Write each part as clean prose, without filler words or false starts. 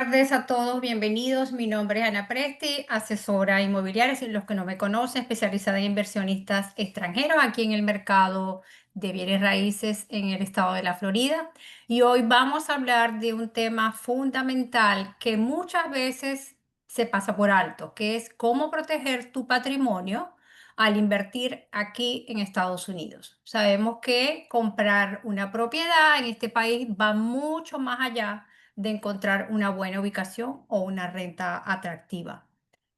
tardes a todos, bienvenidos. Mi nombre es Ana Presti, asesora inmobiliaria, si los que no me conocen, especializada en inversionistas extranjeros aquí en el mercado de bienes raíces en el estado de la Florida. Y hoy vamos a hablar de un tema fundamental que muchas veces se pasa por alto, que es cómo proteger tu patrimonio al invertir aquí en Estados Unidos. Sabemos que comprar una propiedad en este país va mucho más allá de encontrar una buena ubicación o una renta atractiva.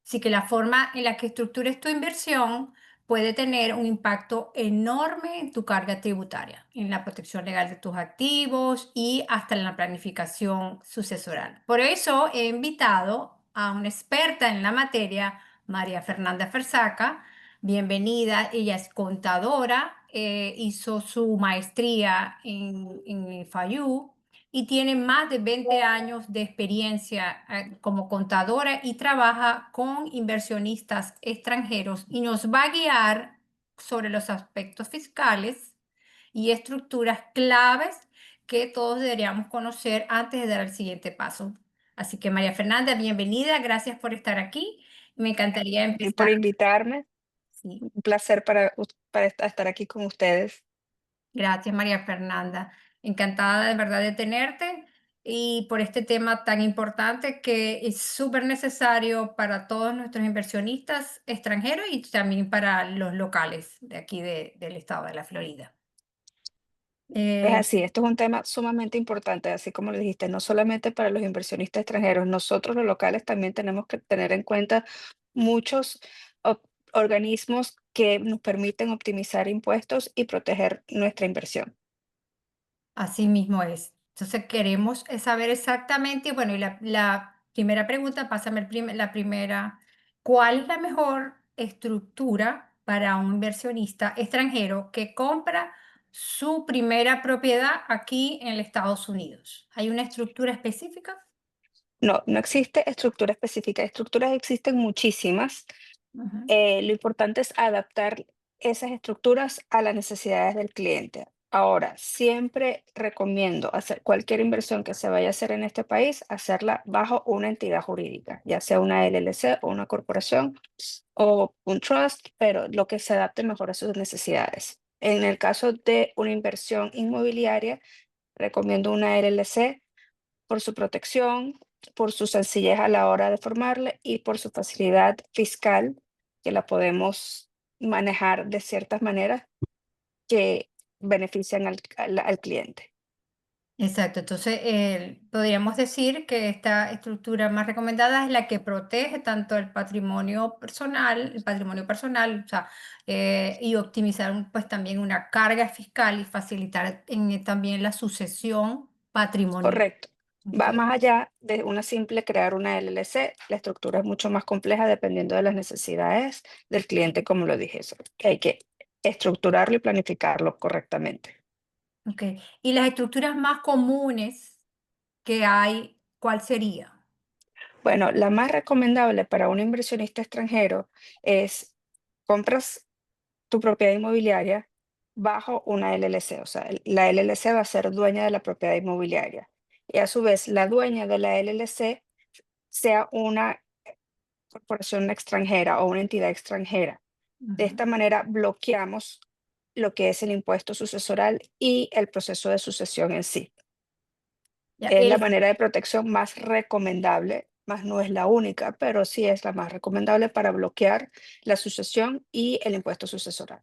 Así que la forma en la que estructures tu inversión puede tener un impacto enorme en tu carga tributaria, en la protección legal de tus activos y hasta en la planificación sucesoral. Por eso he invitado a una experta en la materia, María Fernanda Fersaca. Bienvenida, ella es contadora, hizo su maestría en FAYU y tiene más de 20 años de experiencia como contadora y trabaja con inversionistas extranjeros y nos va a guiar sobre los aspectos fiscales y estructuras claves que todos deberíamos conocer antes de dar el siguiente paso. Así que María Fernanda, bienvenida, gracias por estar aquí. Me encantaría Por empezar. invitarme. Sí. Un placer para estar aquí con ustedes. Gracias, María Fernanda. Encantada de verdad de tenerte y por este tema tan importante que es súper necesario para todos nuestros inversionistas extranjeros y también para los locales de aquí del estado de la Florida. Es Eh, así, esto es un tema sumamente importante, así como lo dijiste, no solamente para los inversionistas extranjeros, nosotros los locales también tenemos que tener en cuenta muchos o- organismos que nos permiten optimizar impuestos y proteger nuestra inversión. Así mismo es. Entonces queremos saber exactamente, y bueno, y la primera pregunta, pásame la primera, ¿cuál es la mejor estructura para un inversionista extranjero que compra su primera propiedad aquí en los Estados Unidos? ¿Hay una estructura específica? No, no existe estructura específica, estructuras existen muchísimas. Ujú. Lo importante es adaptar esas estructuras a las necesidades del cliente. Ahora, siempre recomiendo hacer cualquier inversión que se vaya a hacer en este país, hacerla bajo una entidad jurídica, ya sea una LLC o una corporación o un trust, pero lo que se adapte mejor a sus necesidades. En el caso de una inversión inmobiliaria, recomiendo una LLC por su protección, por su sencillez a la hora de formarla y por su facilidad fiscal, que la podemos manejar de ciertas maneras que benefician al cliente. Exacto, entonces podríamos decir que esta estructura más recomendada es la que protege tanto el patrimonio personal, o sea, y optimizar pues también una carga fiscal y facilitar también la sucesión patrimonial. Correcto. ¿Ok? Va más allá de una simple crear una LLC. La estructura es mucho más compleja dependiendo de las necesidades del cliente, como lo dije. Que hay que estructurarlo y planificarlo correctamente. Ok. Y las estructuras más comunes que hay, ¿cuál sería? Bueno, la más recomendable para un inversionista extranjero es compras tu propiedad inmobiliaria bajo una LLC. O sea, la LLC va a ser dueña de la propiedad inmobiliaria. Y a su vez, la dueña de la LLC sea una corporación extranjera o una entidad extranjera. De Ujú. esta manera, bloqueamos lo que es el impuesto sucesoral y el proceso de sucesión en sí. Ya, Es la manera de protección más recomendable, más no es la única, pero sí es la más recomendable para bloquear la sucesión y el impuesto sucesoral.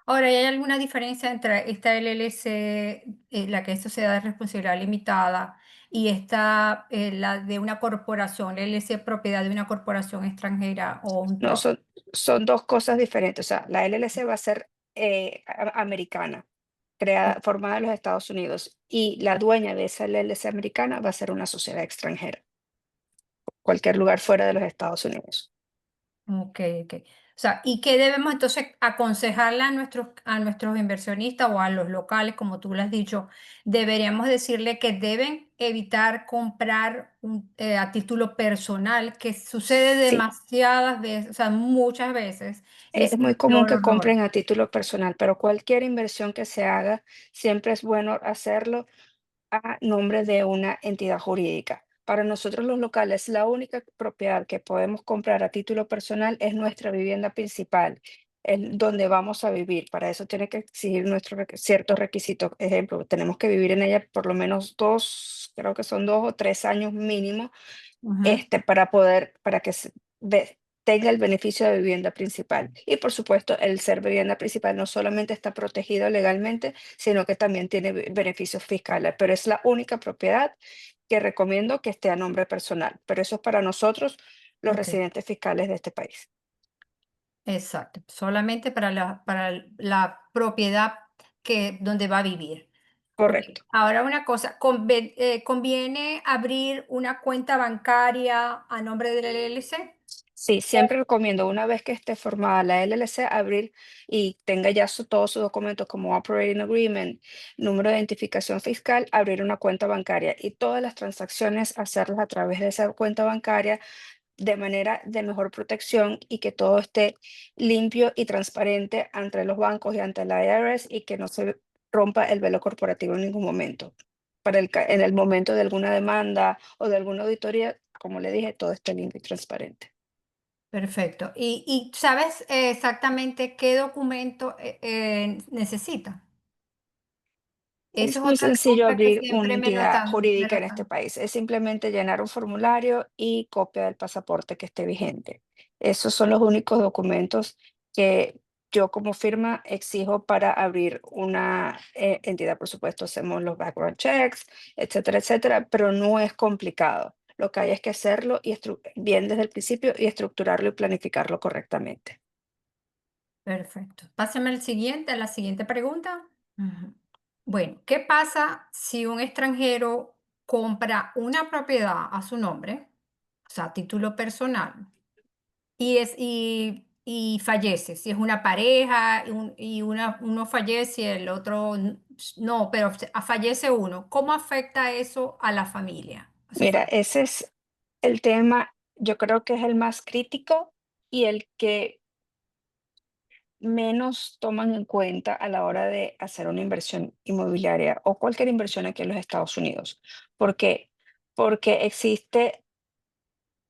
Ahora, ¿y hay alguna diferencia entre esta LLC, la que es Sociedad de Responsabilidad Limitada, y esta, la de una corporación, la LLC propiedad de una corporación extranjera o un No, trust? son dos cosas diferentes. O sea, la LLC va a ser americana, O- creada, formada en los Estados Unidos, y la dueña de esa LLC americana va a ser una sociedad extranjera, cualquier lugar fuera de los Estados Unidos. Ok, ok. O sea, ¿y qué debemos entonces aconsejarle a nuestros inversionistas o a los locales, como tú lo has dicho? Deberíamos decirle que deben evitar comprar a título personal, que sucede Sí, demasiadas veces, o sea, muchas veces, y es es muy el común peor que error. compren a título personal, pero cualquier inversión que se haga, siempre es bueno hacerlo a nombre de una entidad jurídica. Para nosotros los locales, la única propiedad que podemos comprar a título personal es nuestra vivienda principal, el donde vamos a vivir. Para eso tiene que exigir ciertos requisitos. Ejemplo, tenemos que vivir en ella por lo menos 2, creo que son 2 o 3 años mínimo, Ujú. para que tenga el beneficio de vivienda principal. Y por supuesto, el ser vivienda principal no solamente está protegido legalmente, sino que también tiene beneficios fiscales, pero es la única propiedad que recomiendo que esté a nombre personal, pero eso es para nosotros, los Ok, residentes fiscales de este país. exacto. Solamente para la propiedad donde va a vivir. Ok, Correcto. ahora una cosa, ¿conviene abrir una cuenta bancaria a nombre del LLC? Sí, siempre recomiendo una vez que esté formada la LLC abrir y tenga ya todos sus documentos como Operating Agreement, número de identificación fiscal, abrir una cuenta bancaria y todas las transacciones hacerlas a través de esa cuenta bancaria de manera de mejor protección y que todo esté limpio y transparente ante los bancos y ante la IRS y que no se rompa el velo corporativo en ningún momento. En el momento de alguna demanda o de alguna auditoría, como le dije, todo esté limpio y transparente. Perfecto. ¿Y sabes exactamente qué documento necesita? Esa Es es muy otra sencillo pregunta que abrir una siempre me lo entidad están, me jurídica lo en este están. país. Es simplemente llenar un formulario y copia del pasaporte que esté vigente. Esos son los únicos documentos que yo como firma exijo para abrir una entidad. Por supuesto, hacemos los background checks, etcétera, etcétera, pero no es complicado. Lo que hay es que hacerlo bien desde el principio y estructurarlo y planificarlo correctamente. Perfecto. Pásame a la siguiente pregunta. Ujú. Bueno, ¿qué pasa si un extranjero compra una propiedad a su nombre, o sea, a título personal, y fallece? Si es una pareja uno fallece y el otro no, pero fallece uno, ¿cómo afecta eso a la familia, a esa Mira, familia? ese es el tema, yo creo que es el más crítico y el que menos toman en cuenta a la hora de hacer una inversión inmobiliaria o cualquier inversión aquí en los Estados Unidos. ¿Por qué? Porque existe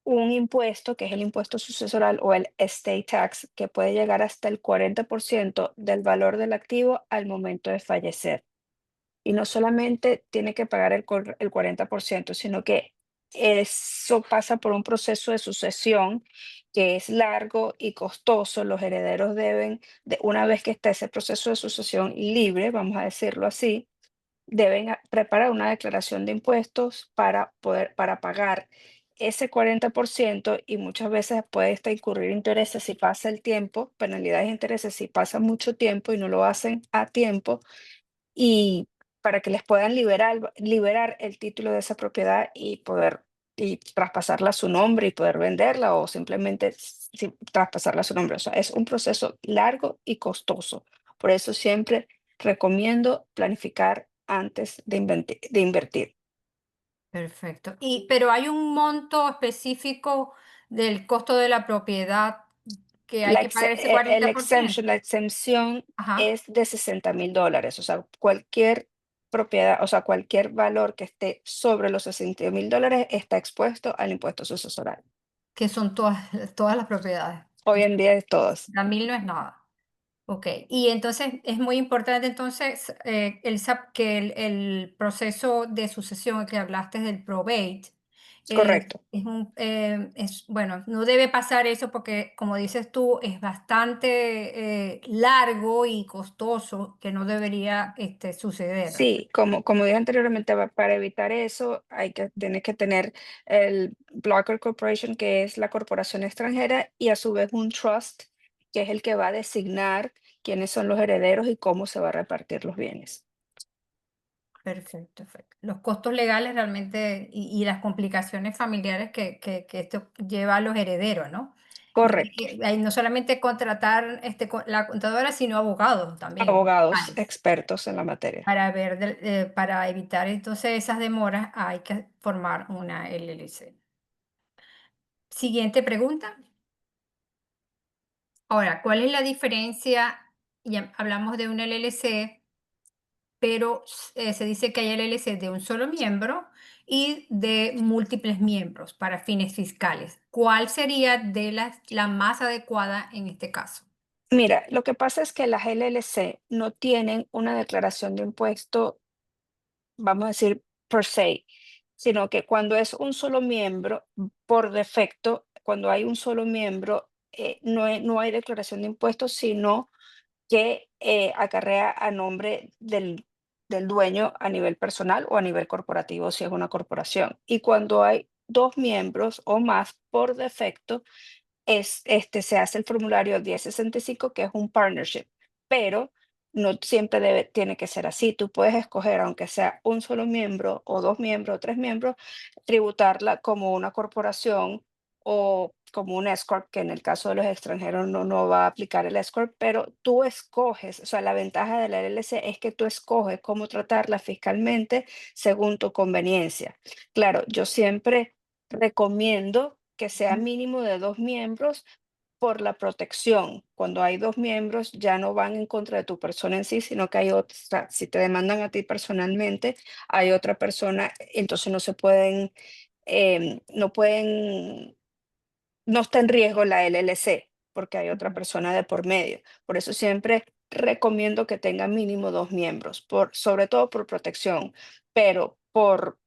un impuesto, que es el impuesto sucesoral o el estate tax, que puede llegar hasta el 40% del valor del activo al momento de fallecer. Y no solamente tiene que pagar el 40%, sino que eso pasa por un proceso de sucesión que es largo y costoso. Los herederos deben, una vez que está ese proceso de sucesión libre, vamos a decirlo así, deben preparar una declaración de impuestos para pagar ese 40% y muchas veces puede hasta incurrir intereses si pasa el tiempo, penalidades de intereses si pasa mucho tiempo y no lo hacen a tiempo y para que les puedan liberar el título de esa propiedad y poder traspasarla a su nombre y poder venderla o simplemente traspasarla a su nombre. O sea, es un proceso largo y costoso. Por eso siempre recomiendo planificar antes de invertir. Perfecto. Pero hay un monto específico del costo de la propiedad que hay que pagar ese El 40%. exemption, la exención Ajá, es de $60,000. O sea, cualquier propiedad, o sea, cualquier valor que esté sobre los $60,000 está expuesto al impuesto sucesoral. que son todas las propiedades. Hoy en día es todos. 1000 no es nada. Ok, y entonces es muy importante entonces que el proceso de sucesión que hablaste del probate Correcto. bueno, no debe pasar eso porque como dices tú, es bastante largo y costoso que no debería suceder. Sí, como dije anteriormente, para evitar eso, tienes que tener el Blocker Corporation, que es la corporación extranjera, y a su vez un trust, que es el que va a designar quiénes son los herederos y cómo se va a repartir los bienes. Perfecto, perfecto. Los costos legales realmente y las complicaciones familiares que esto lleva a los herederos, ¿no? Y Correcto. hay no solamente contratar la contadora, sino abogados también, Abogados legales, expertos en la materia. para evitar entonces esas demoras hay que formar una LLC. Siguiente pregunta. Ahora, ¿cuál es la diferencia? Ya hablamos de una LLC. pero se dice que hay LLC de un solo miembro y de múltiples miembros para fines fiscales. ¿Cuál sería de la más adecuada en este caso? Mira, lo que pasa es que las LLC no tienen una declaración de impuesto, vamos a decir, per se, sino que cuando es un solo miembro, por defecto, cuando hay un solo miembro, no hay declaración de impuestos, sino que acarrea a nombre del dueño a nivel personal o a nivel corporativo si es una corporación. Y cuando hay dos miembros o más, por defecto, se hace el formulario 1065, que es un partnership, pero no siempre tiene que ser así. Tú puedes escoger, aunque sea un solo miembro o dos miembros o tres miembros, tributarla como una corporación o como un S corp, que en el caso de los extranjeros no va a aplicar el S corp, pero tú escoges, o sea, la ventaja de la LLC es que tú escoges cómo tratarla fiscalmente según tu conveniencia. Claro, yo siempre recomiendo que sea Ujú. mínimo de 2 miembros por la protección. Cuando hay 2 miembros, ya no van en contra de tu persona en sí, sino que hay otra, si te demandan a ti personalmente, hay otra persona, entonces no pueden, no está en riesgo la LLC, porque hay otra Ujú. persona de por medio. Por eso siempre recomiendo que tenga mínimo 2 miembros, sobre todo por protección, pero por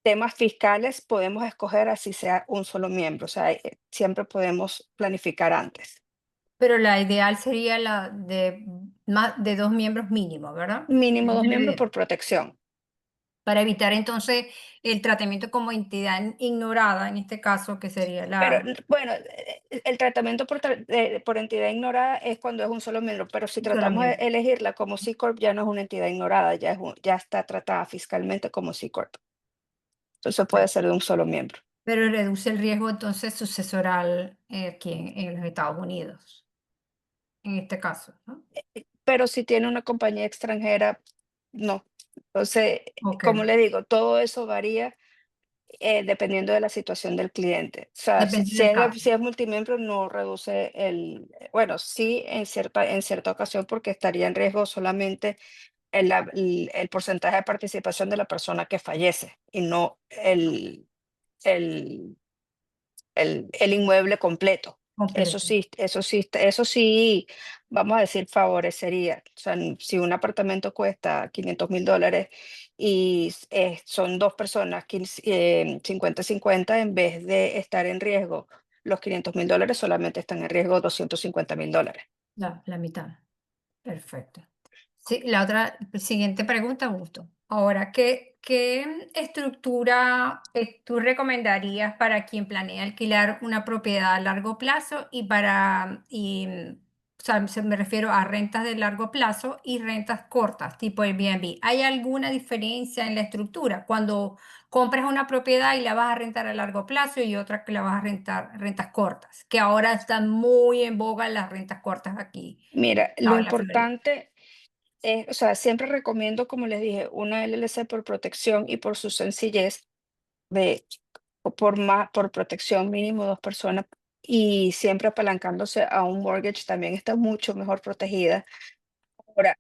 temas fiscales podemos escoger así sea un solo miembro, o sea, siempre podemos planificar antes. Pero la ideal sería la de más de 2 miembros mínimo, ¿verdad? Mínimo Esa 2 es la miembros idea. por protección. Para evitar entonces el tratamiento como entidad ignorada, en este caso, que sería Pero, la bueno, el tratamiento por entidad ignorada es cuando es un solo miembro, pero si un solo tratamos de miembro. elegirla como C Corp, ya no es una entidad ignorada, ya está tratada fiscalmente como C Corp. Entonces puede ser de un solo miembro. Pero reduce el riesgo entonces sucesoral, aquí en los Estados Unidos, en este caso, ¿no? Pero si tiene una compañía extranjera, no. Entonces, como Okey, le digo, todo eso varía dependiendo de la situación del cliente. O sea, si, depende si del es, caso. si es multimiembro, no reduce bueno, sí en cierta ocasión porque estaría en riesgo solamente el porcentaje de participación de la persona que fallece y no el, el inmueble completo. Completo. Eso sí, vamos a decir, favorecería. O sea, si un apartamento cuesta $500,000 y son dos personas, 50-50, en vez de estar en riesgo los $500,000, solamente están en riesgo $250,000. La mitad. Perfecto. Sí, la otra siguiente pregunta, Augusto. Ahora, ¿qué estructura tú recomendarías para quien planea alquilar una propiedad a largo plazo o sea, me refiero a rentas de largo plazo y rentas cortas, tipo Airbnb? ¿Hay alguna diferencia en la estructura cuando compras una propiedad y la vas a rentar a largo plazo y otra que la vas a rentar rentas cortas? Que ahora están muy en boga las rentas cortas aquí Mira, en el lo estado de la Florida. importante o sea, siempre recomiendo, como les dije, una LLC por protección y por su sencillez de por protección mínimo 2 personas y siempre apalancándose a un mortgage también está mucho mejor protegida. Ahora,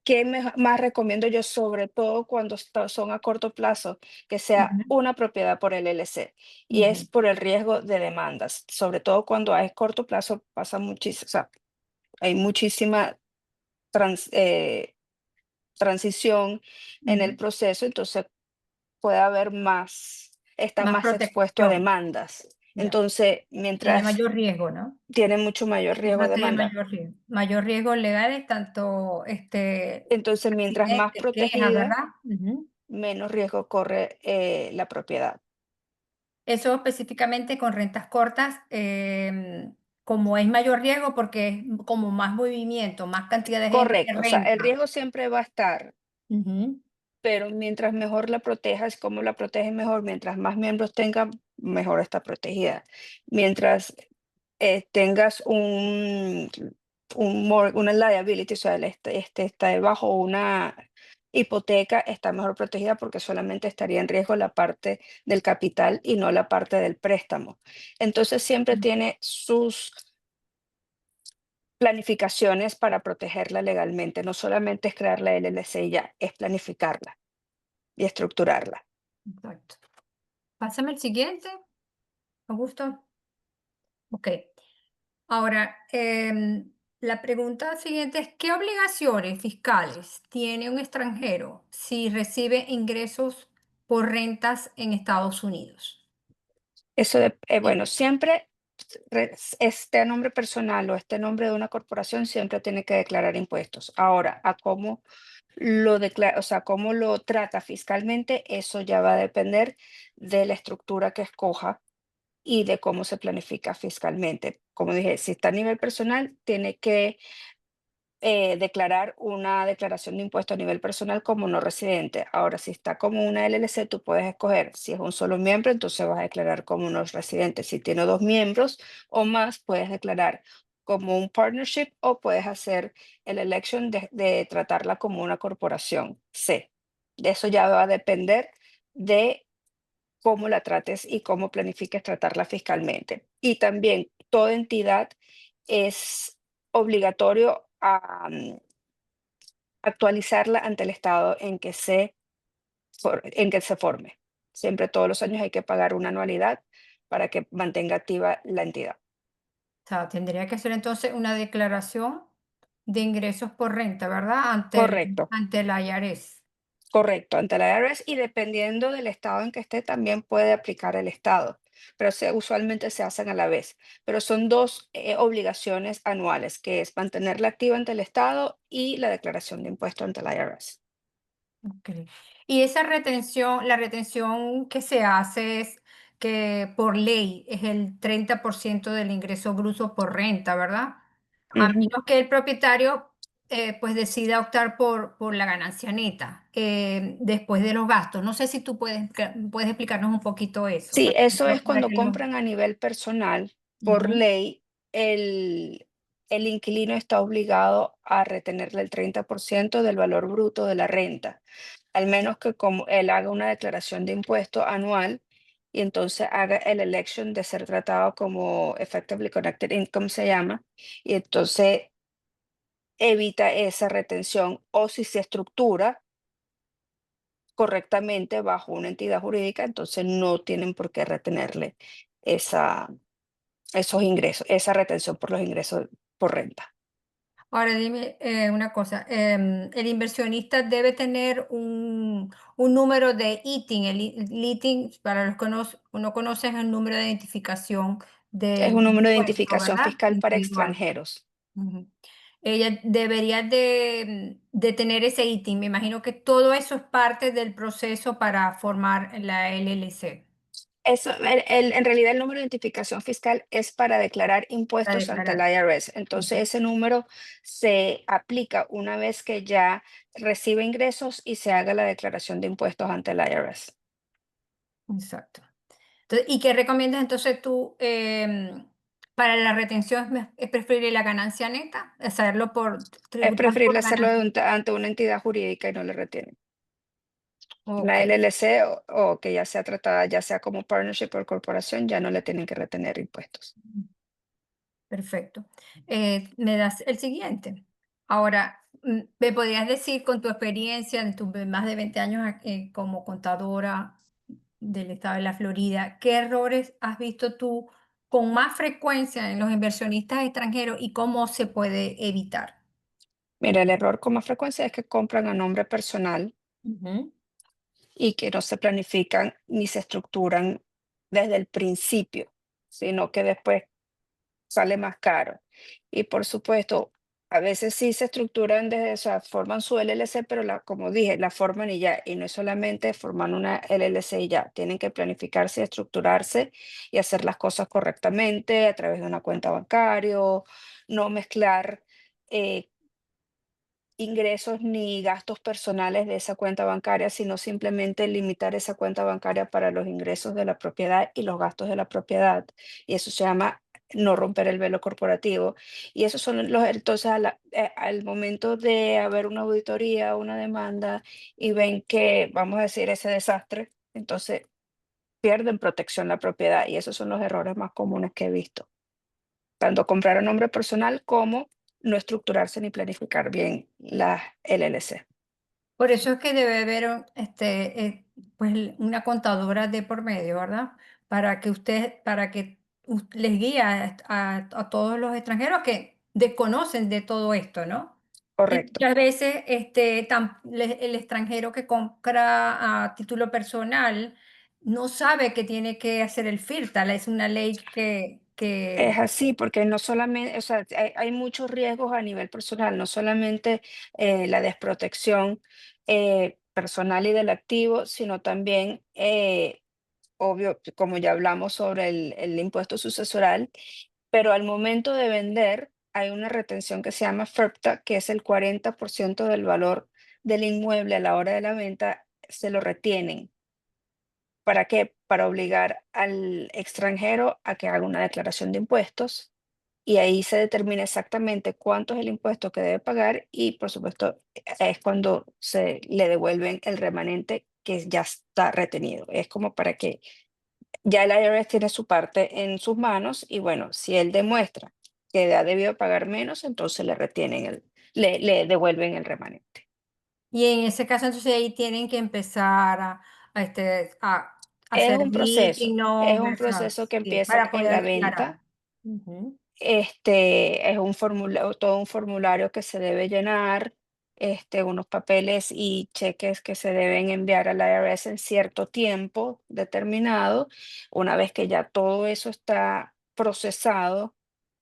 ¿qué más recomiendo yo? Sobre todo cuando son a corto plazo, que sea Ujú, una propiedad por LLC, y es ujú. por el riesgo de demandas. Sobre todo cuando hay corto plazo pasa muchísimo, o sea, hay muchísima trans transición en el Ujú. proceso, entonces puede haber está Más más expuesto a protección, demandas. ya. Entonces, Tiene mientras mayor riesgo, ¿no? tiene mucho mayor riesgo de Tiene demanda, mayor riesgo. Mayor riesgo legales, tanto entonces mientras más accidentes, quejas, protegida, ¿verdad? Ujú. menos riesgo corre la propiedad. Eso específicamente con rentas cortas, como es mayor riesgo porque es como más movimiento, más cantidad de gente que Correcto, o sea, el renta. riesgo siempre va a estar, Ujú, pero mientras mejor la protejas, como la proteges mejor, mientras más miembros tenga, mejor está protegida. Mientras tengas una liability, o sea, está debajo una hipoteca, está mejor protegida porque solamente estaría en riesgo la parte del capital y no la parte del préstamo. Entonces siempre ujú. tiene sus planificaciones para protegerla legalmente. No solamente es crear la LLC y ya, es planificarla y estructurarla. Exacto. Pásame el siguiente, Augusto. Ok. Ahora, la pregunta siguiente es, ¿qué obligaciones fiscales tiene un extranjero si recibe ingresos por rentas en Estados Unidos? Eso Sí. bueno, siempre este nombre personal o este nombre de una corporación siempre tiene que declarar impuestos. Ahora, a cómo lo declara, o sea, cómo lo trata fiscalmente, eso ya va a depender de la estructura que escoja y de cómo se planifica fiscalmente. Como dije, si está a nivel personal, tiene que declarar una declaración de impuesto a nivel personal como no residente. Ahora, si está como una LLC, tú puedes escoger. Si es un solo miembro, entonces vas a declarar como no residente. Si tiene dos miembros o más, puedes declarar como un partnership o puedes hacer el election de tratarla como una corporación C. De eso ya va a depender de cómo la trates y cómo planifiques tratarla fiscalmente. Y también toda entidad es obligatorio actualizarla ante el estado en que se forme. Siempre todos los años hay que pagar una anualidad para que mantenga activa la entidad. O sea, tendría que hacer entonces una declaración de ingresos por renta, ¿verdad? Correcto, Ante el IRS. correcto, ante la IRS y dependiendo del estado en que esté, también puede aplicar el estado, pero usualmente se hacen a la vez. Pero son dos obligaciones anuales, que es mantenerla activa ante el estado y la declaración de impuesto ante la IRS. Ok. Y esa retención, la retención que se hace es que por ley es el 30% del ingreso bruto por renta, ¿verdad? A Ujú. menos que el propietario pues decida optar por la ganancia neta después de los gastos. No sé si tú puedes explicarnos un poquito eso Sí, eso es para cuando que lo... compran a nivel personal, por Ujú. ley, el inquilino está obligado a retenerle el 30% del valor bruto de la renta, al menos que como él haga una declaración de impuesto anual y entonces haga el election de ser tratado como effectively connected income se llama, y entonces evita esa retención o si se estructura correctamente bajo una entidad jurídica, entonces no tienen por qué retenerle esa, esos ingresos, esa retención por los ingresos por renta. Ahora dime una cosa, el inversionista debe tener un número de ITIN. El ITIN, para los que no conocen, es el número de identificación Es del un número de impuesto, identificación ¿verdad? fiscal para Individual. extranjeros. Ujú. Ella debería de tener ese ITIN. Me imagino que todo eso es parte del proceso para formar la LLC, Eso, en realidad el número de identificación fiscal es para declarar para impuestos ante el declarar. IRS. Entonces Ujú. ese número se aplica una vez que ya recibe ingresos y se haga la declaración de impuestos ante el IRS. Exacto. Entonces, ¿y qué recomiendas entonces tú para la retención? ¿Es preferible la ganancia neta? Hacerlo Es tributar por preferible hacerlo ganancia. ante una entidad jurídica y no le retienen. Ok, La LLC o que ya sea tratada, ya sea como partnership o corporación, ya no le tienen que retener impuestos. perfecto. Me das el siguiente. Ahora, ¿me podrías decir con tu experiencia de tus más de 20 años como contadora del estado de la Florida, qué errores has visto tú con más frecuencia en los inversionistas extranjeros y cómo se puede evitar? Mira, el error con más frecuencia es que compran a nombre personal Ujú. y que no se planifican ni se estructuran desde el principio, sino que después sale más caro. Y por supuesto, a veces sí se estructuran desde, o sea, forman su LLC, pero como dije, la forman y ya, y no es solamente formar una LLC y ya, tienen que planificarse, estructurarse y hacer las cosas correctamente a través de una cuenta bancaria, no mezclar eh, ingresos ni gastos personales de esa cuenta bancaria, sino simplemente limitar esa cuenta bancaria para los ingresos de la propiedad y los gastos de la propiedad. Y eso se llama no romper el velo corporativo. Y esos son entonces al momento de haber una auditoría, una demanda y ven que, vamos a decir, ese desastre, entonces pierden protección la propiedad y esos son los errores más comunes que he visto, tanto comprar a nombre personal como no estructurarse ni planificar bien las LLC. Por eso es que debe haber pues una contadora de por medio, ¿verdad? Para que les guíe a todos los extranjeros que desconocen de todo esto, ¿no? Y Correcto. muchas veces el extranjero que compra a título personal no sabe que tiene que hacer el FIRTA, es una ley Es así, porque no solamente, o sea, hay muchos riesgos a nivel personal, no solamente la desprotección personal y del activo, sino también, obvio, como ya hablamos sobre el impuesto sucesoral, pero al momento de vender hay una retención que se llama FERPTA, que es el 40% del valor del inmueble a la hora de la venta, se lo retienen. ¿Para qué? Para obligar al extranjero a que haga una declaración de impuestos y ahí se determina exactamente cuánto es el impuesto que debe pagar y, por supuesto, es cuando se le devuelven el remanente que ya está retenido. Es como para que ya el IRS tiene su parte en sus manos y bueno, si él demuestra que ha debido pagar menos, entonces le retienen le devuelven el remanente. y en ese caso, entonces ahí tienen que empezar a Es hacer un proceso, meeting es numbers, un proceso que sí, empieza para en la poder declarar. venta. Ujú. Es un formulario, todo un formulario que se debe llenar, unos papeles y cheques que se deben enviar al IRS en cierto tiempo determinado. Una vez que ya todo eso está procesado,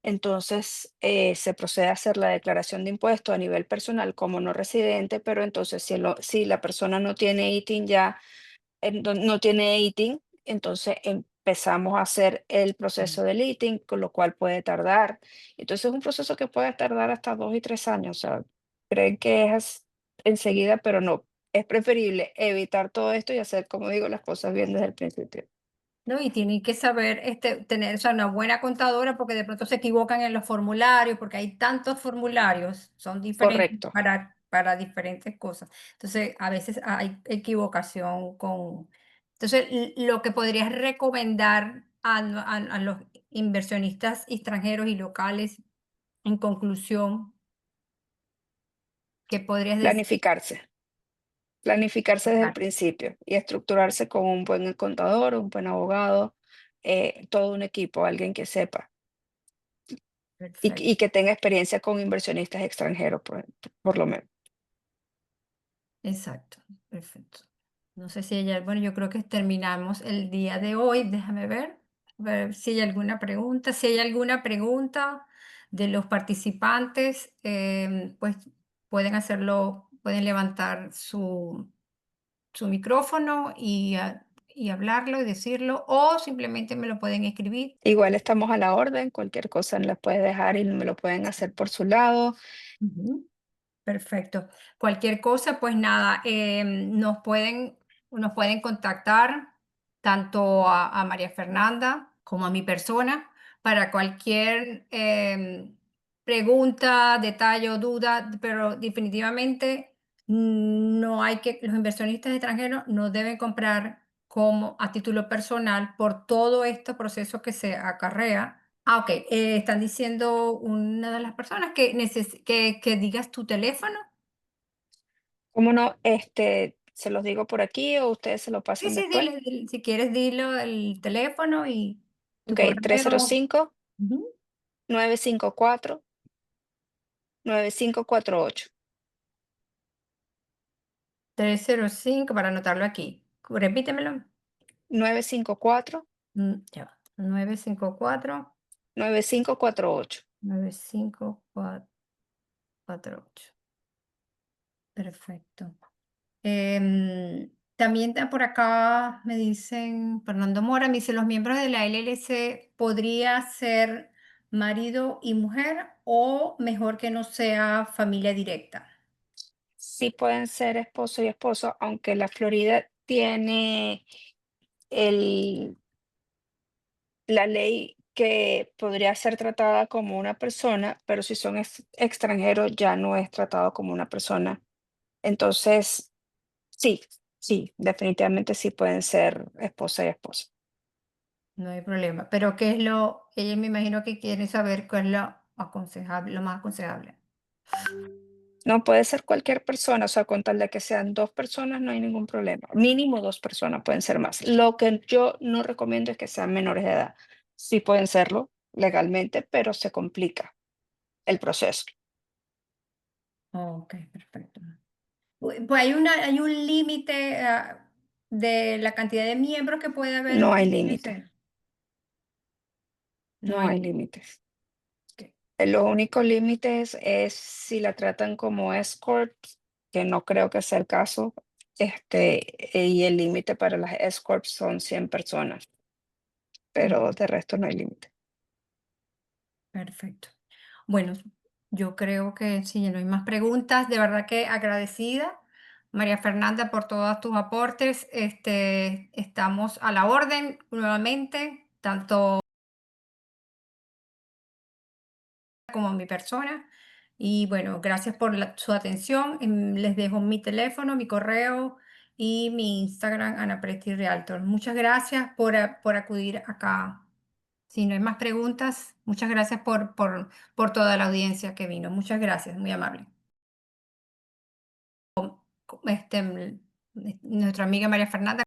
entonces se procede a hacer la declaración de impuestos a nivel personal como no residente, pero entonces si la persona no tiene ITIN ya no tiene ITIN, entonces empezamos a hacer el Mm. proceso del ITIN, con lo cual puede tardar. Entonces es un proceso que puede tardar hasta 2 y 3 años. O sea, creen que es enseguida, pero no. Es preferible evitar todo esto y hacer, como digo, las cosas bien desde el principio. ¿No? Y tienen que saber tener, o sea, una buena contadora porque de pronto se equivocan en los formularios, porque hay tantos formularios, son diferentes Correcto. para diferentes cosas. Entonces, a veces hay equivocación con... Entonces, lo que podrías recomendar a los inversionistas extranjeros y locales, en conclusión, ¿qué podrías decir? Planificarse. Planificarse desde el principio y estructurarse con un buen contador, un buen abogado, todo un equipo, alguien que sepa. Y Perfecto. que tenga experiencia con inversionistas extranjeros, por lo menos. Exacto, perfecto. No sé si hay, bueno, yo creo que terminamos el día de hoy. Déjame ver si hay alguna pregunta. Si hay alguna pregunta de los participantes, pues pueden hacerlo, pueden levantar su micrófono y hablarlo y decirlo, o simplemente me lo pueden escribir. Igual estamos a la orden, cualquier cosa las puede dejar y me lo pueden hacer por su lado. Ujú. Perfecto. Cualquier cosa, pues nada, nos pueden contactar tanto a María Fernanda como a mi persona para cualquier pregunta, detalle o duda, pero definitivamente no hay que, los inversionistas extranjeros no deben comprar como a título personal por todo este proceso que se acarrea. Ah, ok. Están diciendo una de las personas que digas tu teléfono. ¿Cómo no? Se los digo por aquí o ustedes se lo Sí, pasan sí, después. si quieres dilo el teléfono y tu Ok, trescientos correo. cinco Ujú. 954 9548. 305 para anotarlo aquí. Repítemelo. 954 Ya va. 954 9548. 95448. Perfecto. También por acá me dicen, Fernando Mora, me dice, los miembros de la LLC podría ser marido y mujer o mejor que no sea familia directa. Sí pueden ser esposo y esposo, aunque la Florida tiene el la ley que podría ser tratada como una persona, pero si son extranjeros ya no es tratado como una persona. Entonces, sí, sí, definitivamente sí pueden ser esposa y esposo. No hay problema. Pero ¿qué es lo? Ella me imagino que quiere saber qué es aconsejable, lo más aconsejable. No puede ser cualquier persona, o sea, con tal de que sean 2 personas, no hay ningún problema. Mínimo 2 personas, pueden ser más. Lo que yo no recomiendo es que sean menores de edad. Sí pueden serlo legalmente, pero se complica el proceso. Ok, perfecto. Pues hay un límite de la cantidad de miembros que puede haber No en hay un límite, INC. No no hay hay límite. límites. Los únicos límites es si la tratan como escort, que no creo que sea el caso, y el límite para las escorts son 100 personas, pero Ujú, de resto no hay límite. perfecto. Bueno, yo creo que si no hay más preguntas, de verdad que agradecida, María Fernanda, por todos tus aportes. Estamos a la orden nuevamente, tanto como mi persona. Y bueno, gracias por su atención. Les dejo mi teléfono, mi correo y mi Instagram, Ana Presti Realtor. Muchas gracias por acudir acá. Si no hay más preguntas, muchas gracias por toda la audiencia que vino. Muchas gracias, muy amable. Nuestra amiga María Fernanda.